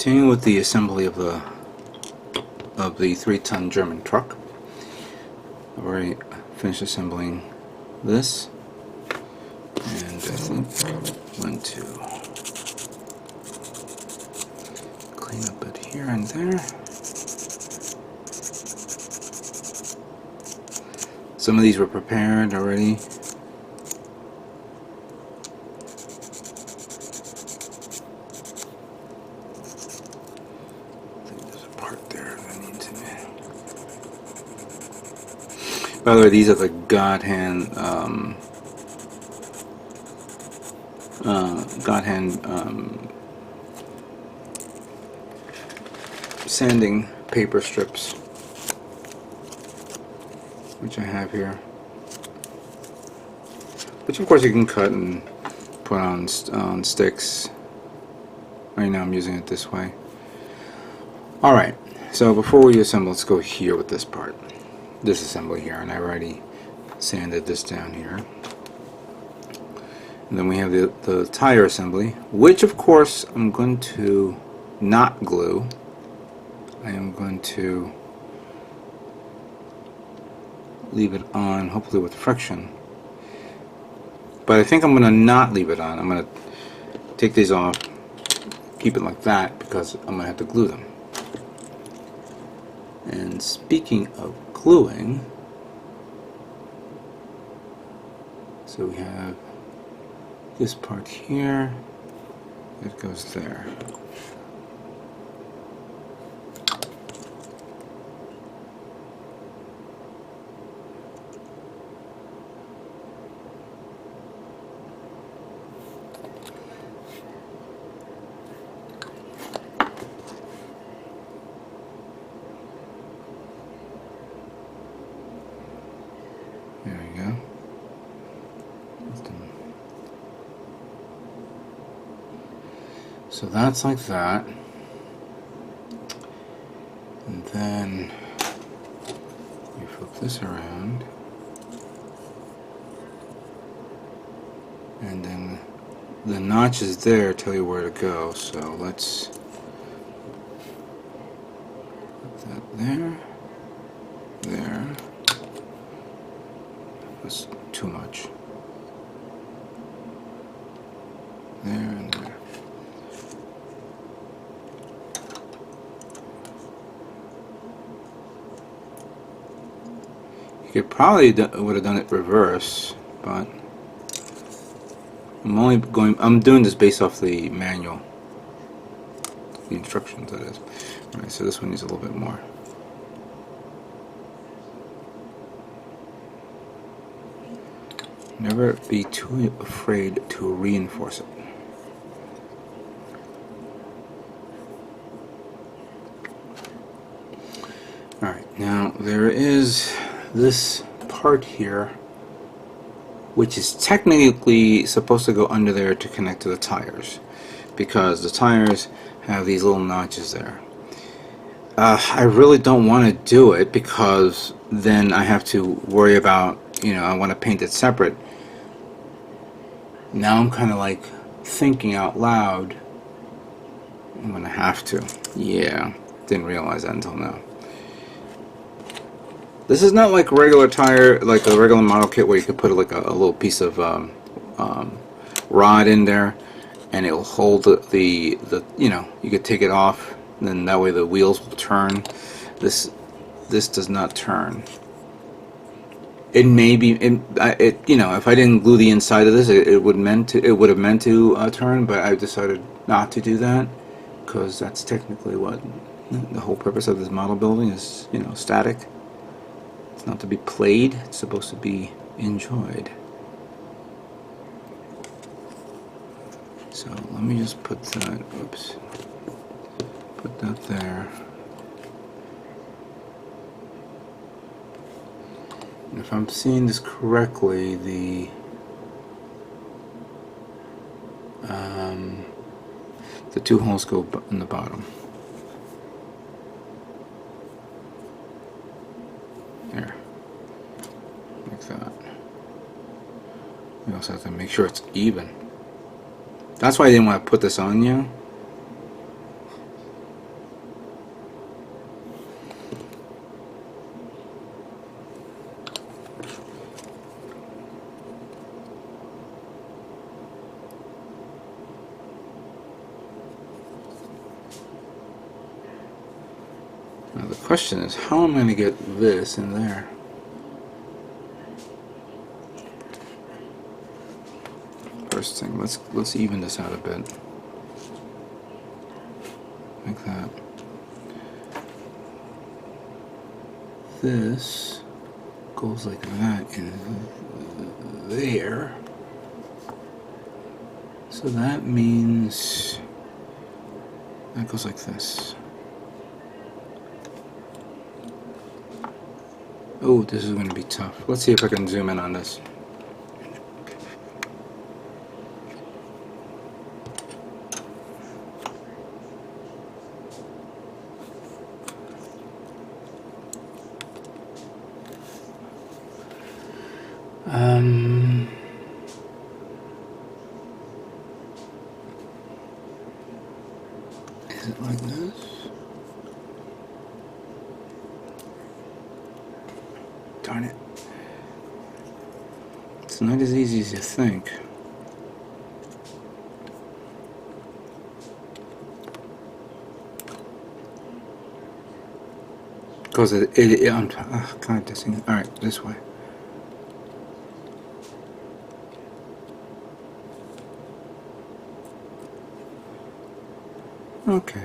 Continuing with the assembly of the 3-ton German truck. I've already finished assembling this, and I think I'm going to clean up it here and there. Some of these were prepared already. By the way, these are the God hand sanding paper strips, which I have here, which of course you can cut and put on sticks. Right now I'm using it this way. Alright, so before we assemble, let's go here with this part. This assembly here, and I already sanded this down here. And then we have the tire assembly, which of course I'm going to not glue. I am going to leave it on, hopefully with friction. But I think I'm going to not leave it on. I'm going to take these off, keep it like that, because I'm going to have to glue them. And speaking of gluing, so we have this part here that goes there. There we go. So that's like that. And then we flip this around. And then the notches there tell you where to go. So let's put that there. There. That's too much. There and there. You could probably would have done it reverse, but I'm doing this based off the manual, the instructions, that is. Alright, so this one needs a little bit more. Never be too afraid to reinforce it. Alright, now there is this part here, which is technically supposed to go under there to connect to the tires, because the tires have these little notches there. I really don't want to do it, because then I have to worry about, I want to paint it separate. Now I'm kind of like thinking out loud, I'm going to have to. Yeah, didn't realize that until now. This is not like a regular tire, like a regular model kit where you could put like a little piece of rod in there, and it will hold the you could take it off, and then that way the wheels will turn. This does not turn. It may be, if I didn't glue the inside of this, it would have meant to turn, but I decided not to do that, because that's technically what the whole purpose of this model building is. Static. It's not to be played, it's supposed to be enjoyed. So let me just put that, oops, put that there. And if I'm seeing this correctly, the two holes go in the bottom. There. Like that. We also have to make sure it's even. That's why I didn't want to put this on you. Question is, how am I going to get this in there? First thing, let's even this out a bit, like that. This goes like that in there. So that means that goes like this. Oh, this is going to be tough. Let's see if I can zoom in on this. Is it like this? Darn it. It's not as easy as you think. Because I'm kind of dissing. Alright, this way. Okay.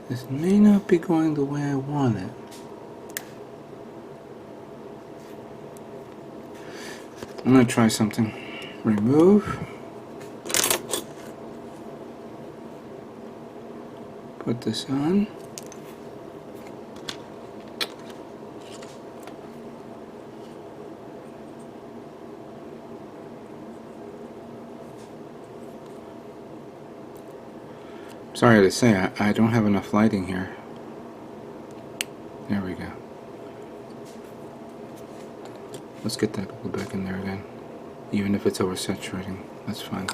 This may not be going the way I want it. I'm going to try something. Remove. Put this on. Sorry to say, I don't have enough lighting here. There we go. Let's get that go back in there again. Even if it's oversaturating, that's fine.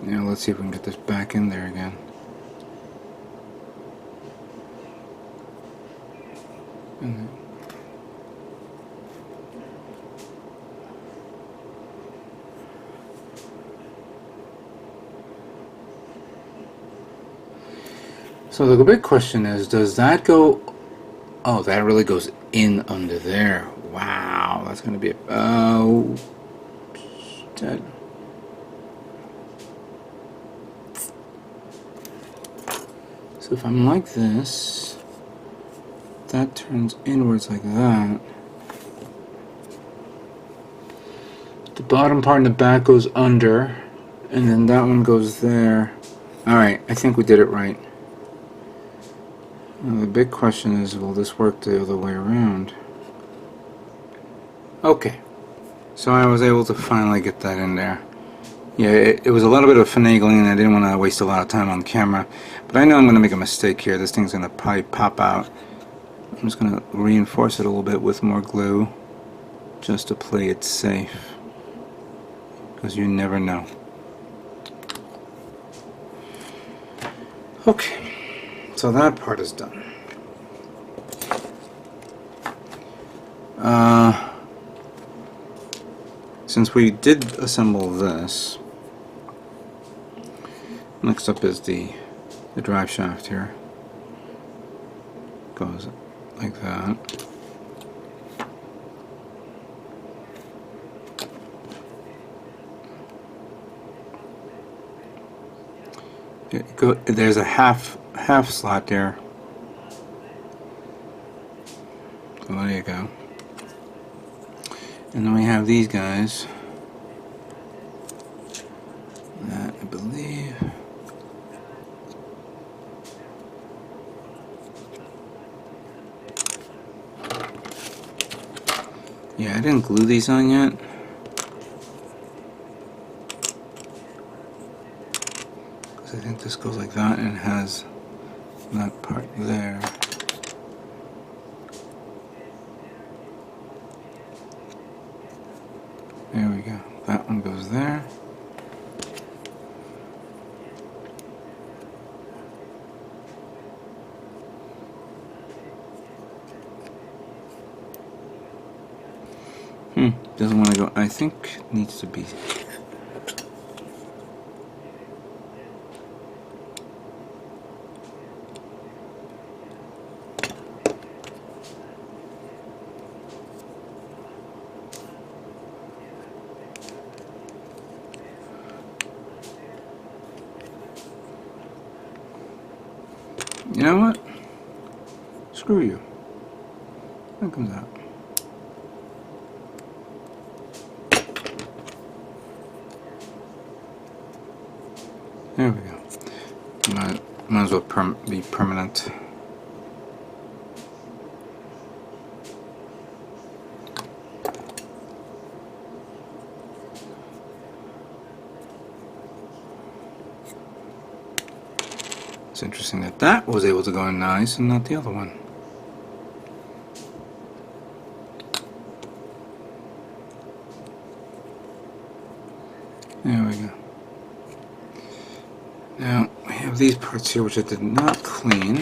Now let's see if we can get this back in there again. So the big question is, does that go... Oh, that really goes in under there. Wow, that's going to be a... Oh... Dead. So if I'm like this, that turns inwards like that. The bottom part and the back goes under, and then that one goes there. Alright, I think we did it right. Now the big question is, will this work the other way around? Okay, so I was able to finally get that in there. Yeah, it was a little bit of finagling, and I didn't want to waste a lot of time on camera. But I know I'm going to make a mistake here. This thing's going to probably pop out. I'm just going to reinforce it a little bit with more glue, just to play it safe, because you never know. Okay. So that part is done. Since we did assemble this, next up is the drive shaft here. Goes like that. There's a half slot there. So there you go. And then we have these guys. That I believe. Yeah, I didn't glue these on yet. Because I think this goes like that and it has that part there. There we go. That one goes there. doesn't want to go. I think it needs to be. You know what? Screw you. That comes out. There we go. Might as well be permanent. It's interesting that that was able to go in nice and not the other one. There we go. Now, we have these parts here which I did not clean.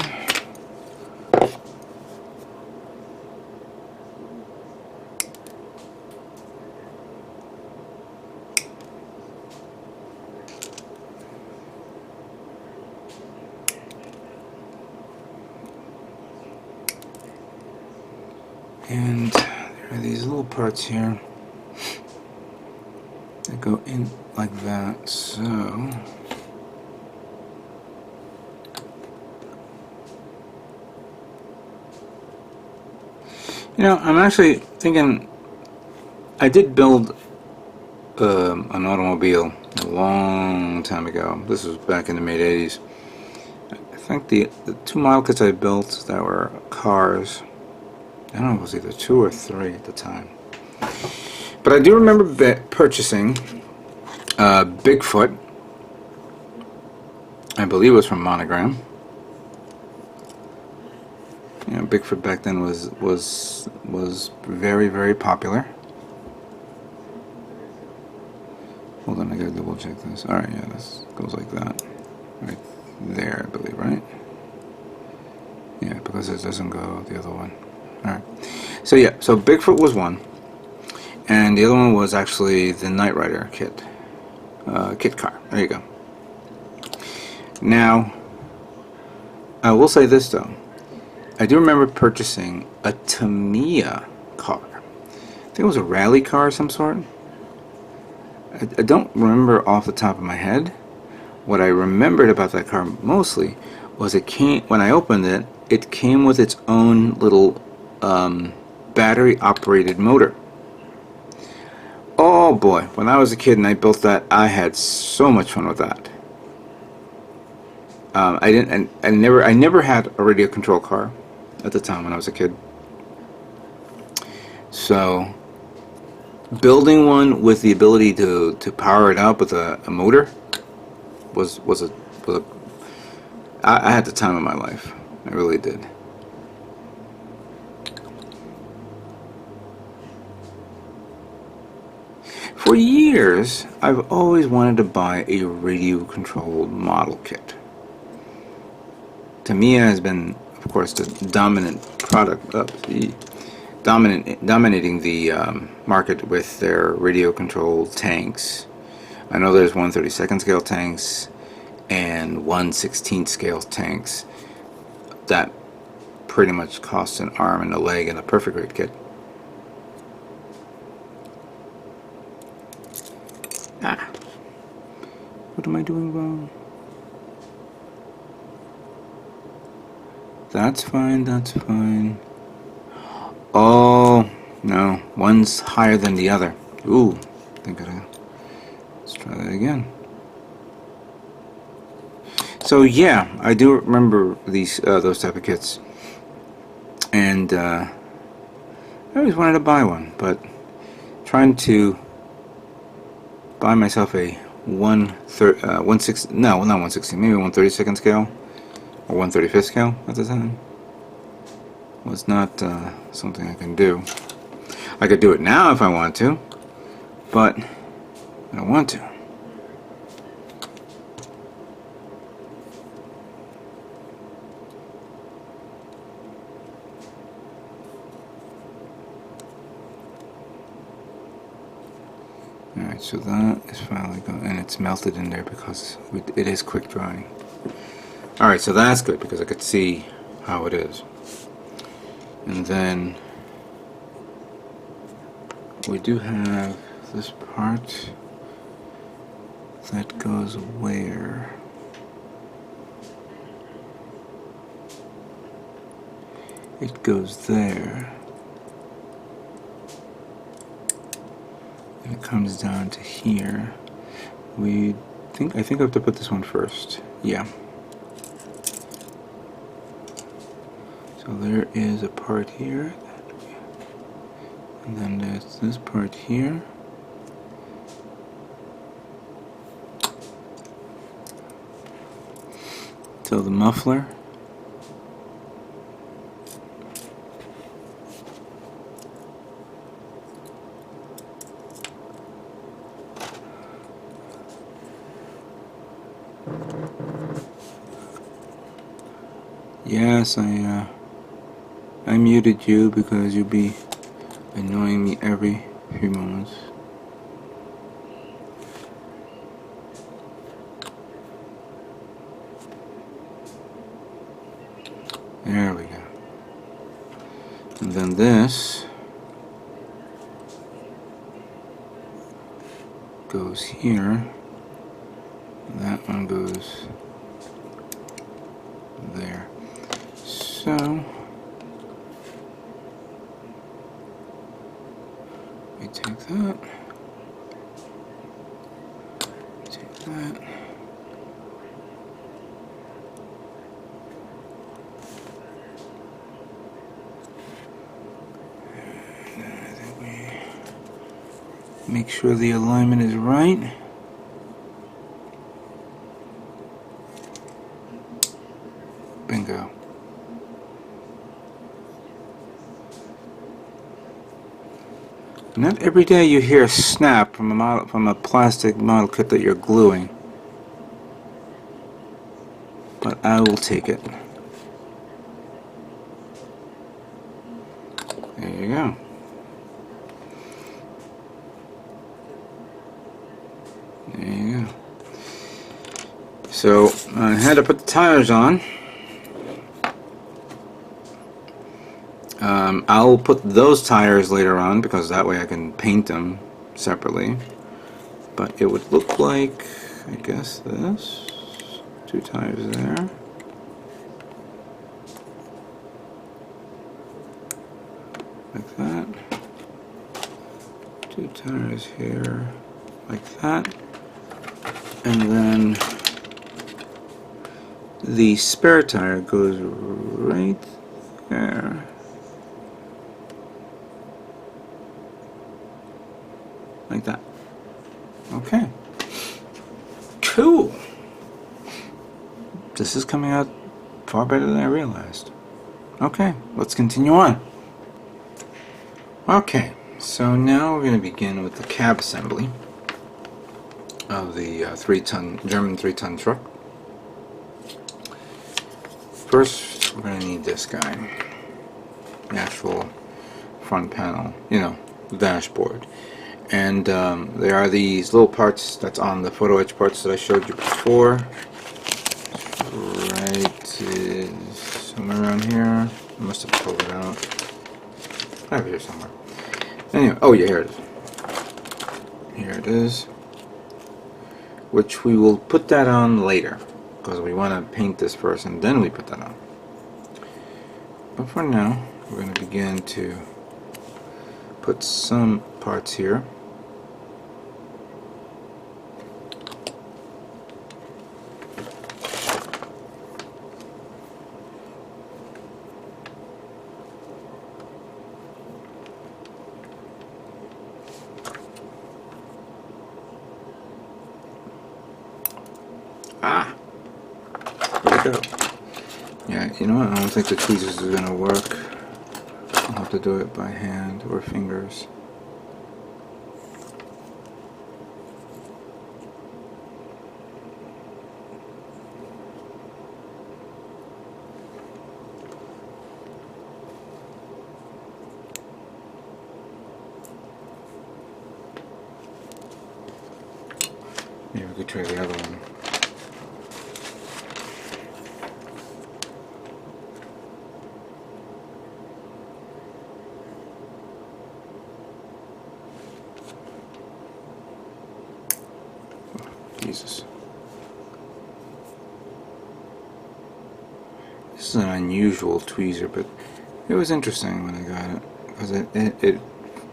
And there are these little parts here that go in like that, so you know, I'm actually thinking I did build an automobile a long time ago. This was back in the mid-80s. I think the two model kits I built that were cars, I don't know if it was either 2 or 3 at the time. But I do remember purchasing Bigfoot. I believe it was from Monogram. You know, Bigfoot back then was very, very popular. Hold on, I gotta double check this. Alright, yeah, this goes like that. Right there, I believe, right? Yeah, because it doesn't go the other one. Alright. So yeah, so Bigfoot was one. And the other one was actually the Knight Rider kit. Kit car. There you go. Now, I will say this though. I do remember purchasing a Tamiya car. I think it was a rally car of some sort. I don't remember off the top of my head. What I remembered about that car mostly was it came, when I opened it, it came with its own little battery operated motor. Oh boy, when I was a kid and I built that, I had so much fun with that. I never had a radio control car at the time when I was a kid. So building one with the ability to power it up with a motor I had the time of my life. I really did. For years, I've always wanted to buy a radio controlled model kit. Tamiya has been, of course, the dominant product, dominating the market with their radio-controlled tanks. I know there's 1/32 scale tanks and 1/16 scale tanks that pretty much cost an arm and a leg in a perfect rate kit. Ah, what am I doing wrong? That's fine, that's fine. Oh, no, one's higher than the other. Ooh, let's try that again. So yeah, I do remember these those type of kits, and I always wanted to buy one, but trying to buy myself a 1/16, no, not 1/16, maybe 1/32 scale or 1/35 scale at the time was not something I can do. I could do it now if I want to, but I don't want to. so that is finally gone, and it's melted in there because it is quick drying. Alright, so that's good because I could see how it is. And then we do have this part that goes where? It goes there. And it comes down to here. I think I have to put this one first. Yeah. So there is a part here, and then there's this part here. So the muffler. Yes, I muted you because you'll be annoying me every few moments. There we go. And then this goes here. That one goes there. So we take that, take that, and then I think we make sure the alignment is right. Bingo. Not every day you hear a snap from a plastic model kit that you're gluing, but I will take it. There you go. There you go. So I had to put the tires on. I'll put those tires later on because that way I can paint them separately. But it would look like, I guess, this. 2 tires there. Like that. 2 tires here. Like that. And then the spare tire goes right there. Like that. Okay. Cool. This is coming out far better than I realized. Okay, let's continue on. Okay, so now we're going to begin with the cab assembly of the 3-ton German 3-ton truck. First, we're going to need this guy, the actual front panel, you know, the dashboard. And there are these little parts that's on the photo etch parts that I showed you before. Right somewhere around here. I must have pulled it out. I have it here somewhere. Anyway, oh yeah, here it is. Here it is. Which we will put that on later, because we want to paint this first and then we put that on. But for now, we're going to begin to put some parts here. Ah! Where'd it go? Yeah, you know what? I don't think the tweezers are going to work. I'll have to do it by hand or fingers. Maybe we could try the other one. Jesus. This is an unusual tweezer, but it was interesting when I got it because it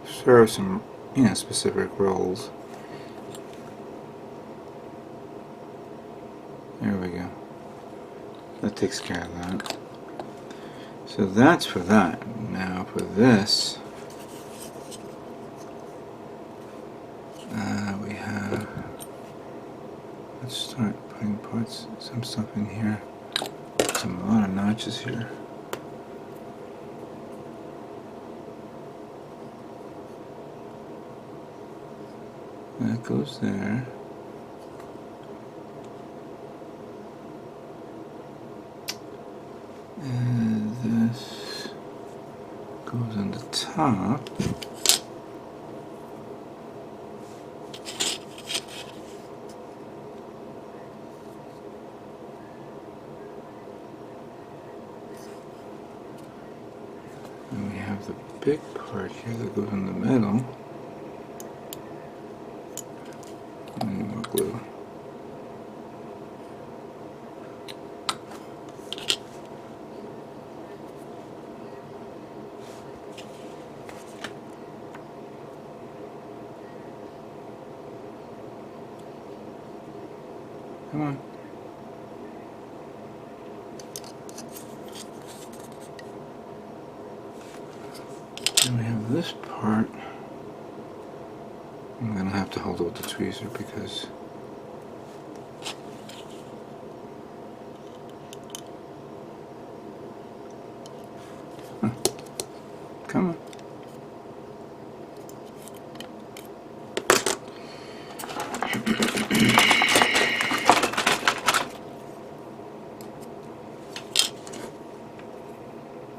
serves some, you know, specific roles. There we go. That takes care of that. So that's for that. Now for this, we have. Let's start putting parts, some stuff in here. A lot of notches here. That goes there. And this goes on the top. And we have the big part here that goes in the middle. And more glue. Come on. And we have this part. I'm gonna have to hold it with the tweezer because come on.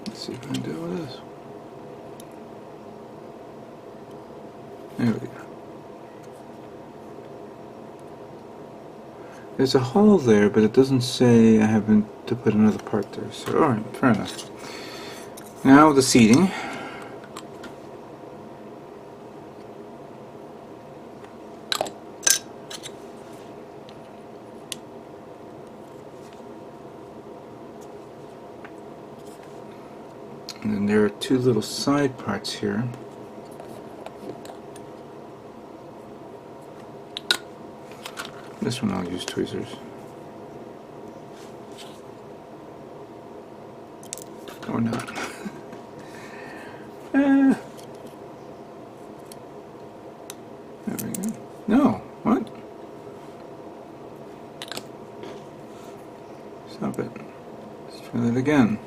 Let's see if I can do it with this. There we go. There's a hole there, but it doesn't say I haven't to put another part there. So, alright, fair enough. Now the seating. And then there are two little side parts here. This one I'll use tweezers. Or not. There we go. No, what? Stop it. Let's try that again.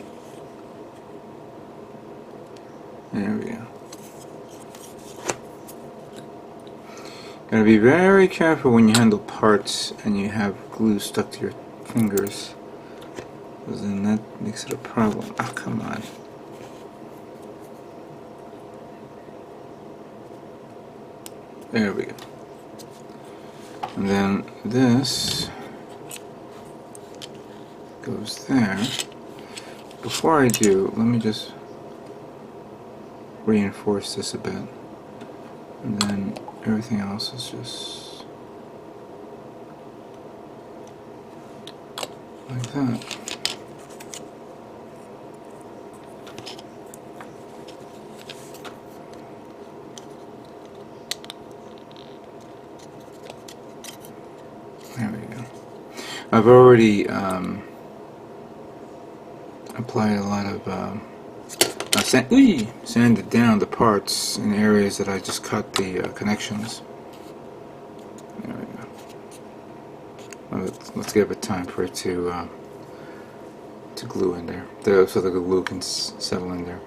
There we go. Gotta be very careful when you handle parts and you have glue stuck to your fingers, because then that makes it a problem. Ah, come on. There we go. And then this goes there. Before I do, let me just reinforce this a bit. And then everything else is just like that. There we go. I've already applied a lot of sanded down the parts in areas that I just cut the connections. There we go. Let's give it time for it to glue in there, so the glue can settle in there.